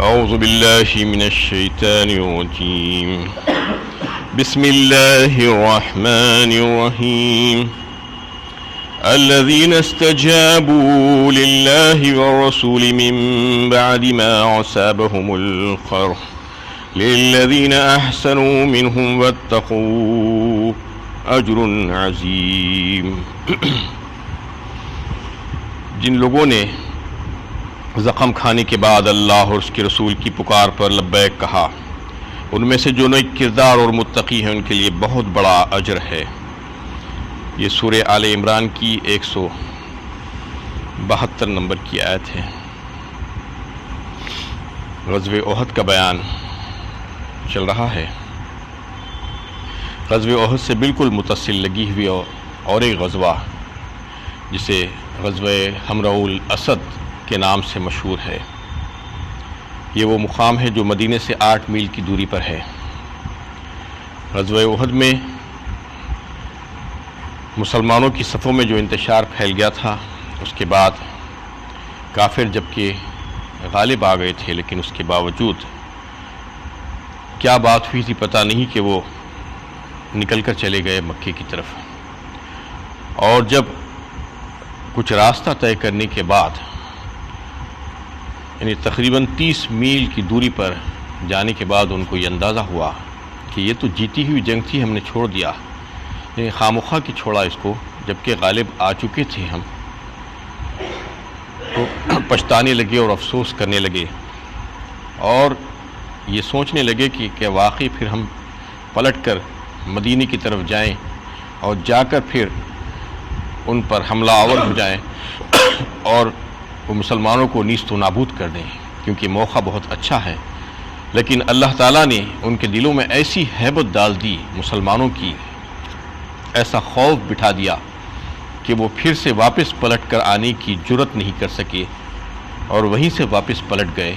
أعوذ بالله من الشيطان الرجيم بسم الله الرحمن الرحيم الذين استجابوا لله والرسول من بعد ما أصابهم القرح للذين أحسنوا منهم واتقوا أجر عظيم جن لوگوں نے زخم کھانے کے بعد اللہ اور اس کے رسول کی پکار پر لبیک کہا، ان میں سے جو نیک کردار اور متقی ہیں ان کے لیے بہت بڑا اجر ہے۔ یہ سورہ آل عمران کی 172 نمبر کی آیت ہے۔ غزوہ احد کا بیان چل رہا ہے۔ غزوہ احد سے بالکل متصل لگی ہوئی اور ایک غزوہ جسے غزوہ حمراء الاسد کے نام سے مشہور ہے، یہ وہ مقام ہے جو مدینے سے 8 میل کی دوری پر ہے۔ غزوہ احد میں مسلمانوں کی صفوں میں جو انتشار پھیل گیا تھا، اس کے بعد کافر جبکہ غالب آ گئے تھے، لیکن اس کے باوجود کیا بات ہوئی تھی پتہ نہیں کہ وہ نکل کر چلے گئے مکے کی طرف، اور جب کچھ راستہ طے کرنے کے بعد یعنی تقریباً 30 میل کی دوری پر جانے کے بعد ان کو یہ اندازہ ہوا کہ یہ تو جیتی ہوئی جنگ تھی، ہم نے چھوڑ دیا، یعنی خامخواہ کی چھوڑا اس کو، جبکہ غالب آ چکے تھے ہم، تو پچھتانے لگے اور افسوس کرنے لگے اور یہ سوچنے لگے کہ واقعی پھر ہم پلٹ کر مدینے کی طرف جائیں اور جا کر پھر ان پر حملہ آور ہو جائیں اور وہ مسلمانوں کو نیست و نابود کر دیں، کیونکہ موقع بہت اچھا ہے۔ لیکن اللہ تعالیٰ نے ان کے دلوں میں ایسی ہیبت ڈال دی مسلمانوں کی، ایسا خوف بٹھا دیا کہ وہ پھر سے واپس پلٹ کر آنے کی جرت نہیں کر سکے اور وہیں سے واپس پلٹ گئے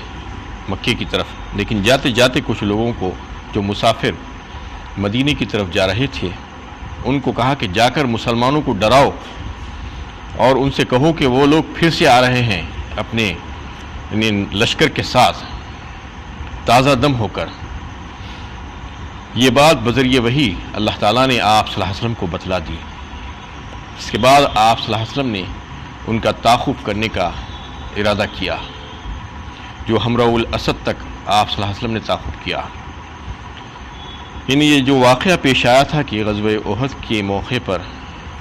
مکے کی طرف۔ لیکن جاتے جاتے کچھ لوگوں کو جو مسافر مدینے کی طرف جا رہے تھے، ان کو کہا کہ جا کر مسلمانوں کو ڈراؤ اور ان سے کہو کہ وہ لوگ پھر سے آ رہے ہیں اپنے لشکر کے ساتھ تازہ دم ہو کر۔ یہ بات بذریعہ وحی اللہ تعالیٰ نے آپ صلی اللہ علیہ وسلم کو بتلا دی۔ اس کے بعد آپ صلی اللہ علیہ وسلم نے ان کا تعاقب کرنے کا ارادہ کیا، جو حمراء الاسد تک آپ صلی اللہ علیہ وسلم نے تعاقب کیا۔ یعنی یہ جو واقعہ پیش آیا تھا کہ غزوہ احد کے موقع پر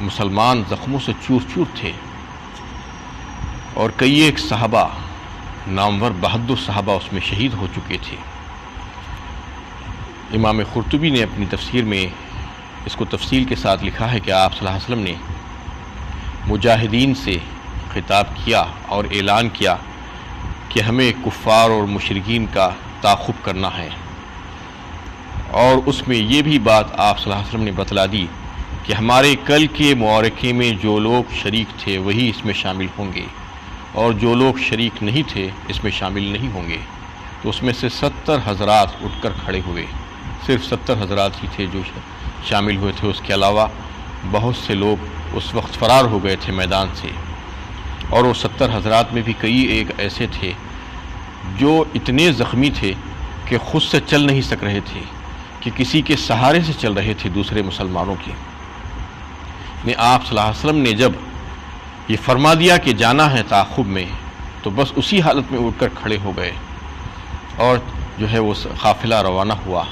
مسلمان زخموں سے چور چور تھے اور کئی ایک صحابہ، نامور بہادر صحابہ اس میں شہید ہو چکے تھے۔ امام قرطبی نے اپنی تفسیر میں اس کو تفصیل کے ساتھ لکھا ہے کہ آپ صلی اللہ علیہ وسلم نے مجاہدین سے خطاب کیا اور اعلان کیا کہ ہمیں کفار اور مشرکین کا تعاقب کرنا ہے، اور اس میں یہ بھی بات آپ صلی اللہ علیہ وسلم نے بتلا دی کہ ہمارے کل کے معرکے میں جو لوگ شریک تھے وہی اس میں شامل ہوں گے، اور جو لوگ شریک نہیں تھے اس میں شامل نہیں ہوں گے۔ تو اس میں سے 70 حضرات اٹھ کر کھڑے ہوئے، صرف 70 حضرات ہی تھے جو شامل ہوئے تھے، اس کے علاوہ بہت سے لوگ اس وقت فرار ہو گئے تھے میدان سے، اور وہ 70 حضرات میں بھی کئی ایک ایسے تھے جو اتنے زخمی تھے کہ خود سے چل نہیں سک رہے تھے، کہ کسی کے سہارے سے چل رہے تھے دوسرے مسلمانوں کے۔ آپ صلی اللہ علیہ وسلم نے جب یہ فرما دیا کہ جانا ہے تعاقب میں، تو بس اسی حالت میں اٹھ کر کھڑے ہو گئے اور جو ہے وہ قافلہ روانہ ہوا،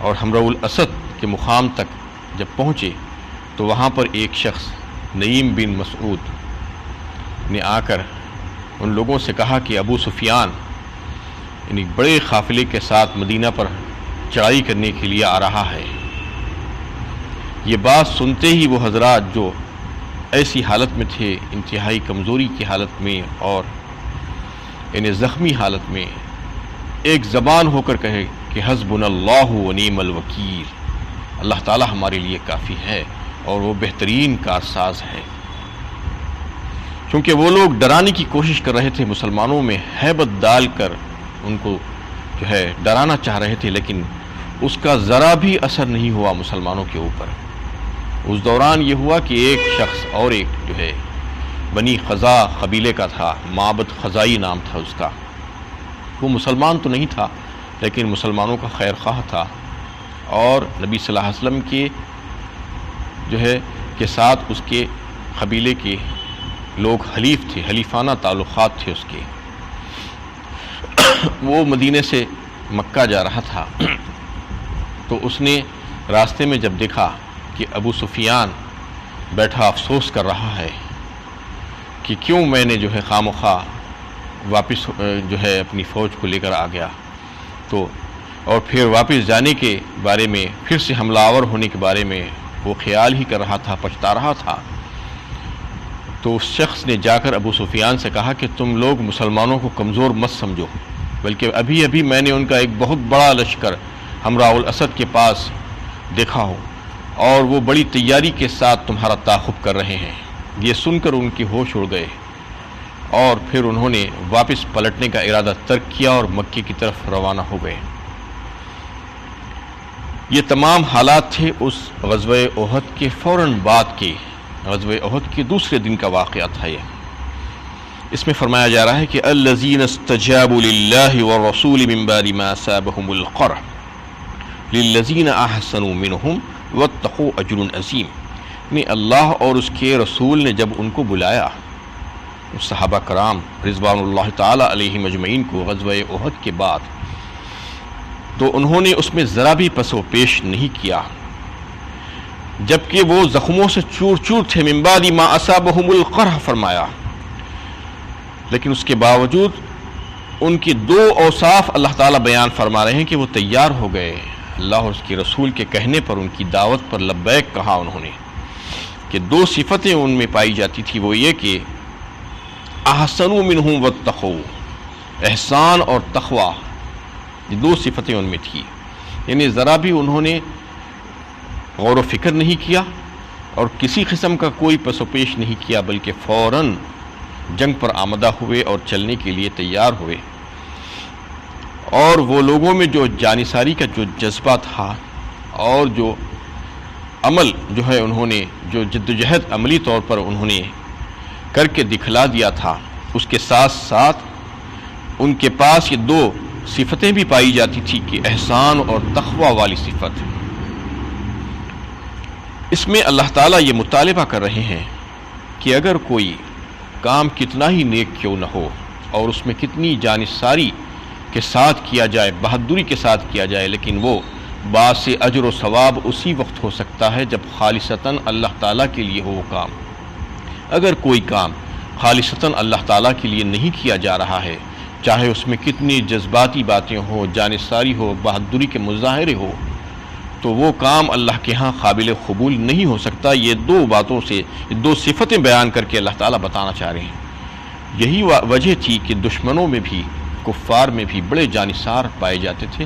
اور حمراء الاسد کے مقام تک جب پہنچے تو وہاں پر ایک شخص نعیم بن مسعود نے آ کر ان لوگوں سے کہا کہ ابو سفیان یعنی بڑے قافلے کے ساتھ مدینہ پر چڑھائی کرنے کے لیے آ رہا ہے۔ یہ بات سنتے ہی وہ حضرات جو ایسی حالت میں تھے، انتہائی کمزوری کی حالت میں اور یعنی زخمی حالت میں، ایک زبان ہو کر کہے کہ حسبنا اللہ و نعم الوکیل، اللہ تعالیٰ ہمارے لیے کافی ہے اور وہ بہترین کارساز ہے۔ کیونکہ وہ لوگ ڈرانے کی کوشش کر رہے تھے، مسلمانوں میں ہیبت ڈال کر ان کو جو ہے ڈرانا چاہ رہے تھے، لیکن اس کا ذرا بھی اثر نہیں ہوا مسلمانوں کے اوپر۔ اس دوران یہ ہوا کہ ایک شخص اور ایک جو ہے بنی خزا قبیلے کا تھا، معبد خزائی نام تھا اس کا، وہ مسلمان تو نہیں تھا لیکن مسلمانوں کا خیر خواہ تھا، اور نبی صلی اللہ علیہ وسلم کے ساتھ اس کے قبیلے کے لوگ حلیف تھے، حلیفانہ تعلقات تھے اس کے۔ وہ مدینے سے مکہ جا رہا تھا تو اس نے راستے میں جب دیکھا کہ ابو سفیان بیٹھا افسوس کر رہا ہے کہ کیوں میں نے خواہ مخواہ واپس اپنی فوج کو لے کر آ گیا، تو اور پھر واپس جانے کے بارے میں، پھر سے حملہ آور ہونے کے بارے میں وہ خیال ہی کر رہا تھا، پچھتا رہا تھا۔ تو اس شخص نے جا کر ابو سفیان سے کہا کہ تم لوگ مسلمانوں کو کمزور مت سمجھو، بلکہ ابھی میں نے ان کا ایک بہت بڑا لشکر ہمراء الاسد کے پاس دیکھا ہو، اور وہ بڑی تیاری کے ساتھ تمہارا تعاقب کر رہے ہیں۔ یہ سن کر ان کے ہوش اڑ گئے، اور پھر انہوں نے واپس پلٹنے کا ارادہ ترک کیا اور مکے کی طرف روانہ ہو گئے۔ یہ تمام حالات تھے اس غزوہ احد کے فوراً بعد کے، غزوہ احد کے دوسرے دن کا واقعہ تھا یہ۔ اس میں فرمایا جا رہا ہے کہ الذین استجابوا للہ والرسول من بعد ما اصابهم القرح للذین احسنوا منہم واتقوا اجر عظیم، یعنی اللہ اور اس کے رسول نے جب ان کو بلایا، صحابہ کرام رضوان اللہ تعالی علیہم اجمعین کو غزوہ احد کے بعد، تو انہوں نے اس میں ذرا بھی پس و پیش نہیں کیا، جبکہ وہ زخموں سے چور چور تھے۔ من بعد ما اصابهم القرح فرمایا، لیکن اس کے باوجود ان کی دو اوصاف اللہ تعالیٰ بیان فرما رہے ہیں کہ وہ تیار ہو گئے۔ اللہ اور اس کے رسول کے کہنے پر، ان کی دعوت پر لبیک کہا انہوں نے، کہ دو صفتیں ان میں پائی جاتی تھی، وہ یہ کہ احسنوا منہم واتقوا، احسان اور تقوی، یہ دو صفتیں ان میں تھی، یعنی ذرا بھی انہوں نے غور و فکر نہیں کیا اور کسی قسم کا کوئی پس و پیش نہیں کیا، بلکہ فوراً جنگ پر آمدہ ہوئے اور چلنے کے لیے تیار ہوئے۔ اور وہ لوگوں میں جو جانثاری کا جو جذبہ تھا اور جو عمل انہوں نے جو جدوجہد عملی طور پر انہوں نے کر کے دکھلا دیا تھا، اس کے ساتھ ساتھ ان کے پاس یہ دو صفتیں بھی پائی جاتی تھی کہ احسان اور تقوی والی صفت۔ اس میں اللہ تعالیٰ یہ مطالبہ کر رہے ہیں کہ اگر کوئی کام کتنا ہی نیک کیوں نہ ہو اور اس میں کتنی جانثاری کے ساتھ کیا جائے، بہادری کے ساتھ کیا جائے، لیکن وہ باعث اجر و ثواب اسی وقت ہو سکتا ہے جب خالصتاً اللہ تعالیٰ کے لیے ہو وہ کام۔ اگر کوئی کام خالصتاً اللہ تعالیٰ کے لیے نہیں کیا جا رہا ہے، چاہے اس میں کتنی جذباتی باتیں ہوں، جانثاری ہو، بہادری کے مظاہرے ہو، تو وہ کام اللہ کے ہاں قابل قبول نہیں ہو سکتا۔ یہ دو باتوں سے، یہ دو صفتیں بیان کر کے اللہ تعالیٰ بتانا چاہ رہے ہیں۔ یہی وجہ تھی کہ دشمنوں میں بھی، کفار میں بھی بڑے جانثار پائے جاتے تھے،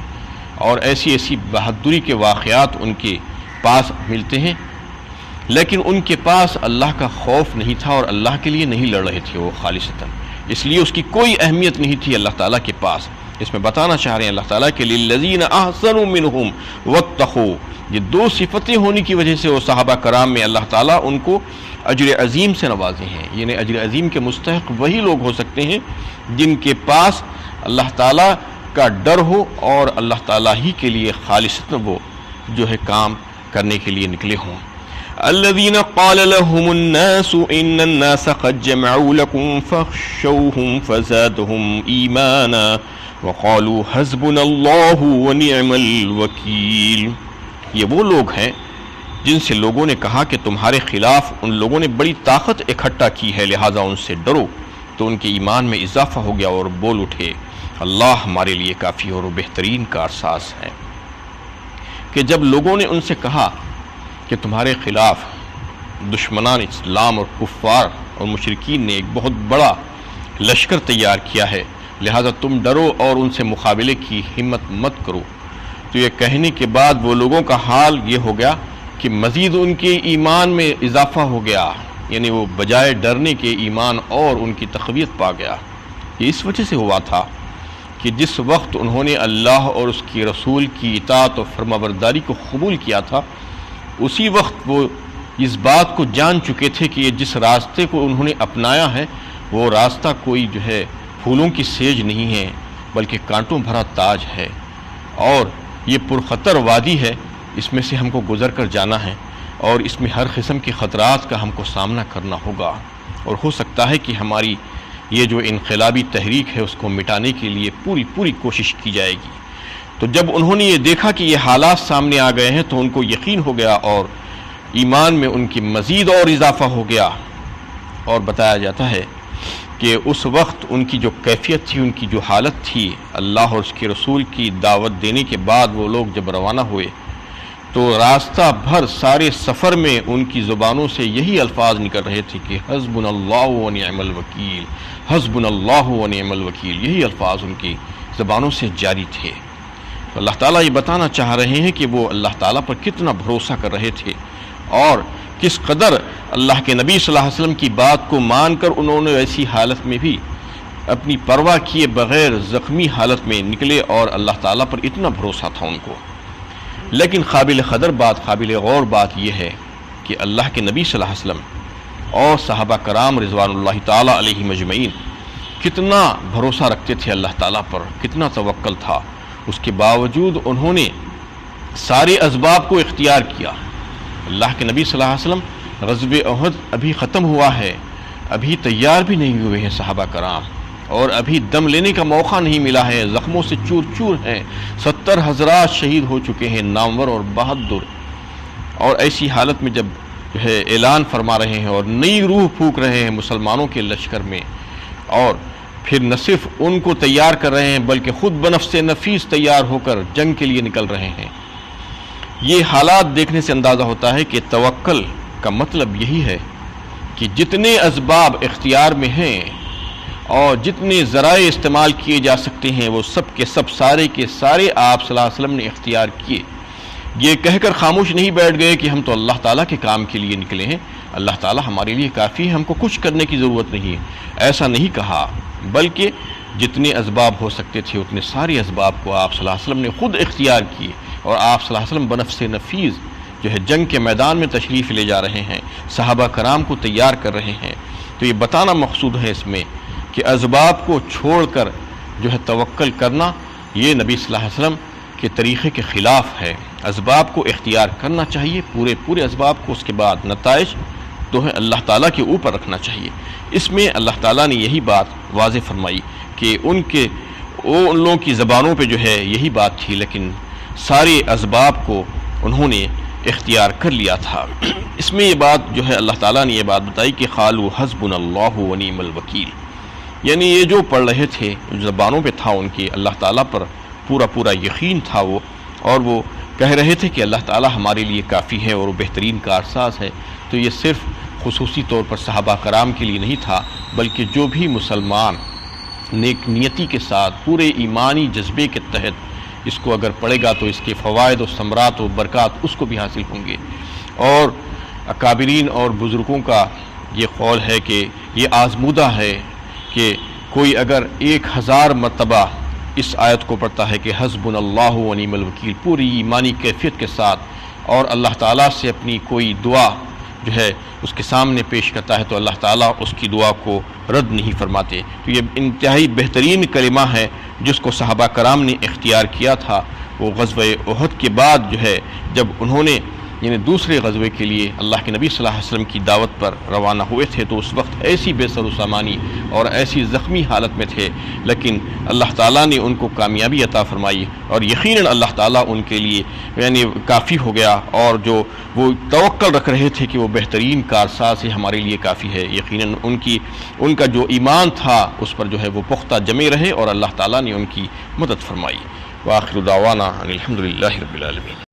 اور ایسی بہادری کے واقعات ان کے پاس ملتے ہیں، لیکن ان کے پاس اللہ کا خوف نہیں تھا اور اللہ کے لیے نہیں لڑ رہے تھے وہ خالصتاً، اس لیے اس کی کوئی اہمیت نہیں تھی اللہ تعالیٰ کے پاس۔ اس میں بتانا چاہ رہے ہیں اللہ تعالیٰ کے للذین احسنوا منہم واتقوا، یہ دو صفتیں ہونے کی وجہ سے وہ صحابہ کرام میں اللہ تعالیٰ ان کو اجر عظیم سے نوازے ہیں۔ یعنی اجر عظیم کے مستحق وہی لوگ ہو سکتے ہیں جن کے پاس اللہ تعالیٰ کا ڈر ہو اور اللہ تعالیٰ ہی کے لیے خالصتاً وہ کام کرنے کے لیے نکلے ہوں۔ الذين قال لهم الناس ان الناس قد جمعوا لكم فاخشوهم فزادهم ایمانا وقالوا حسبنا اللہ ونعم الوکیل، یہ وہ لوگ ہیں جن سے لوگوں نے کہا کہ تمہارے خلاف ان لوگوں نے بڑی طاقت اکٹھا کی ہے، لہٰذا ان سے ڈرو، تو ان کے ایمان میں اضافہ ہو گیا اور بول اٹھے اللہ ہمارے لیے کافی اور بہترین کارساز ہے۔ کہ جب لوگوں نے ان سے کہا کہ تمہارے خلاف دشمنان اسلام اور کفار اور مشرکین نے ایک بہت بڑا لشکر تیار کیا ہے، لہذا تم ڈرو اور ان سے مقابلے کی ہمت مت کرو، تو یہ کہنے کے بعد وہ لوگوں کا حال یہ ہو گیا کہ مزید ان کے ایمان میں اضافہ ہو گیا، یعنی وہ بجائے ڈرنے کے ایمان اور ان کی تقویت پا گیا۔ یہ اس وجہ سے ہوا تھا کہ جس وقت انہوں نے اللہ اور اس کی رسول کی اطاعت و فرمانبرداری کو قبول کیا تھا، اسی وقت وہ اس بات کو جان چکے تھے کہ یہ جس راستے کو انہوں نے اپنایا ہے وہ راستہ کوئی پھولوں کی سیج نہیں ہے، بلکہ کانٹوں بھرا تاج ہے، اور یہ پرخطر وادی ہے، اس میں سے ہم کو گزر کر جانا ہے، اور اس میں ہر قسم کے خطرات کا ہم کو سامنا کرنا ہوگا، اور ہو سکتا ہے کہ ہماری یہ جو انقلابی تحریک ہے اس کو مٹانے کے لیے پوری کوشش کی جائے گی۔ تو جب انہوں نے یہ دیکھا کہ یہ حالات سامنے آ گئے ہیں تو ان کو یقین ہو گیا، اور ایمان میں ان کی مزید اور اضافہ ہو گیا، اور بتایا جاتا ہے کہ اس وقت ان کی جو کیفیت تھی، ان کی جو حالت تھی، اللہ اور اس کے رسول کی دعوت دینے کے بعد وہ لوگ جب روانہ ہوئے تو راستہ بھر سارے سفر میں ان کی زبانوں سے یہی الفاظ نکل رہے تھے کہ حسبنا اللہ و نعم الوکیل، حسبنا اللہ و نعم الوکیل، یہی الفاظ ان کی زبانوں سے جاری تھے۔ تو اللہ تعالیٰ یہ بتانا چاہ رہے ہیں کہ وہ اللہ تعالیٰ پر کتنا بھروسہ کر رہے تھے، اور کس قدر اللہ کے نبی صلی اللہ علیہ وسلم کی بات کو مان کر انہوں نے ایسی حالت میں بھی اپنی پرواہ کیے بغیر زخمی حالت میں نکلے، اور اللہ تعالیٰ پر اتنا بھروسہ تھا ان کو۔ لیکن قابل قدر بات، قابل غور بات یہ ہے کہ اللہ کے نبی صلی اللہ علیہ وسلم اور صحابہ کرام رضوان اللہ تعالیٰ علیہ مجمعین کتنا بھروسہ رکھتے تھے اللہ تعالیٰ پر، کتنا توکل تھا، اس کے باوجود انہوں نے سارے اسباب کو اختیار کیا۔ اللہ کے نبی صلی اللہ علیہ وسلم غزوہ احد ابھی ختم ہوا ہے، ابھی تیار بھی نہیں ہوئے ہیں صحابہ کرام، اور ابھی دم لینے کا موقع نہیں ملا ہے، زخموں سے چور چور ہیں، 70 حضرات شہید ہو چکے ہیں، نامور اور بہادر، اور ایسی حالت میں جب جو ہے اعلان فرما رہے ہیں اور نئی روح پھونک رہے ہیں مسلمانوں کے لشکر میں، اور پھر نہ صرف ان کو تیار کر رہے ہیں بلکہ خود بنفس نفیس تیار ہو کر جنگ کے لیے نکل رہے ہیں۔ یہ حالات دیکھنے سے اندازہ ہوتا ہے کہ توکل کا مطلب یہی ہے کہ جتنے اسباب اختیار میں ہیں اور جتنے ذرائع استعمال کیے جا سکتے ہیں وہ سب کے سب، سارے کے سارے آپ صلی اللہ علیہ وسلم نے اختیار کیے۔ یہ کہہ کر خاموش نہیں بیٹھ گئے کہ ہم تو اللہ تعالیٰ کے کام کے لیے نکلے ہیں، اللہ تعالیٰ ہمارے لیے کافی ہے، ہم کو کچھ کرنے کی ضرورت نہیں ہے، ایسا نہیں کہا، بلکہ جتنے اسباب ہو سکتے تھے اتنے سارے اسباب کو آپ صلی اللہ علیہ وسلم نے خود اختیار کیے، اور آپ صلی اللہ علیہ وسلم بنفس نفیس جو ہے جنگ کے میدان میں تشریف لے جا رہے ہیں، صحابہ کرام کو تیار کر رہے ہیں۔ تو یہ بتانا مقصود ہے اس میں کہ اسباب کو چھوڑ کر جو ہے توکل کرنا یہ نبی صلی اللہ علیہ وسلم کے طریقے کے خلاف ہے۔ اسباب کو اختیار کرنا چاہیے، پورے اسباب کو، اس کے بعد نتائج تو ہے اللہ تعالیٰ کے اوپر رکھنا چاہیے۔ اس میں اللہ تعالیٰ نے یہی بات واضح فرمائی کہ ان لوگوں کی زبانوں پہ جو ہے یہی بات تھی، لیکن سارے اسباب کو انہوں نے اختیار کر لیا تھا۔ اس میں یہ بات جو ہے اللہ تعالیٰ نے یہ بات بتائی کہ قالوا حسبنا اللہ و نعم الوکیل، یعنی یہ جو پڑھ رہے تھے زبانوں پہ تھا ان کی، اللہ تعالیٰ پر پورا یقین تھا وہ، اور وہ کہہ رہے تھے کہ اللہ تعالیٰ ہمارے لیے کافی ہے اور وہ بہترین کارساز ہے۔ تو یہ صرف خصوصی طور پر صحابہ کرام کے لیے نہیں تھا، بلکہ جو بھی مسلمان نیک نیتی کے ساتھ پورے ایمانی جذبے کے تحت اس کو اگر پڑھے گا تو اس کے فوائد و ثمرات و برکات اس کو بھی حاصل ہوں گے۔ اور اکابرین اور بزرگوں کا یہ قول ہے کہ یہ آزمودہ ہے کہ کوئی اگر 1000 مرتبہ اس آیت کو پڑھتا ہے کہ حسبنا اللہ و نعم الوکیل پوری ایمانی کیفیت کے ساتھ، اور اللہ تعالیٰ سے اپنی کوئی دعا جو ہے اس کے سامنے پیش کرتا ہے، تو اللہ تعالیٰ اس کی دعا کو رد نہیں فرماتے۔ تو یہ انتہائی بہترین کلمہ ہے جس کو صحابہ کرام نے اختیار کیا تھا۔ وہ غزوہ احد کے بعد جو ہے جب انہوں نے یعنی دوسرے غزوے کے لیے اللہ کے نبی صلی اللہ علیہ وسلم کی دعوت پر روانہ ہوئے تھے، تو اس وقت ایسی بے سر و سامانی اور ایسی زخمی حالت میں تھے، لیکن اللہ تعالیٰ نے ان کو کامیابی عطا فرمائی، اور یقیناً اللہ تعالیٰ ان کے لیے یعنی کافی ہو گیا، اور جو وہ توکل رکھ رہے تھے کہ وہ بہترین کارساز ہے، ہمارے لیے کافی ہے، یقیناً ان کا جو ایمان تھا اس پر جو ہے وہ پختہ جمے رہے، اور اللہ تعالیٰ نے ان کی مدد فرمائی۔ وآخر دعوانا ان الحمد للہ رب العالمین۔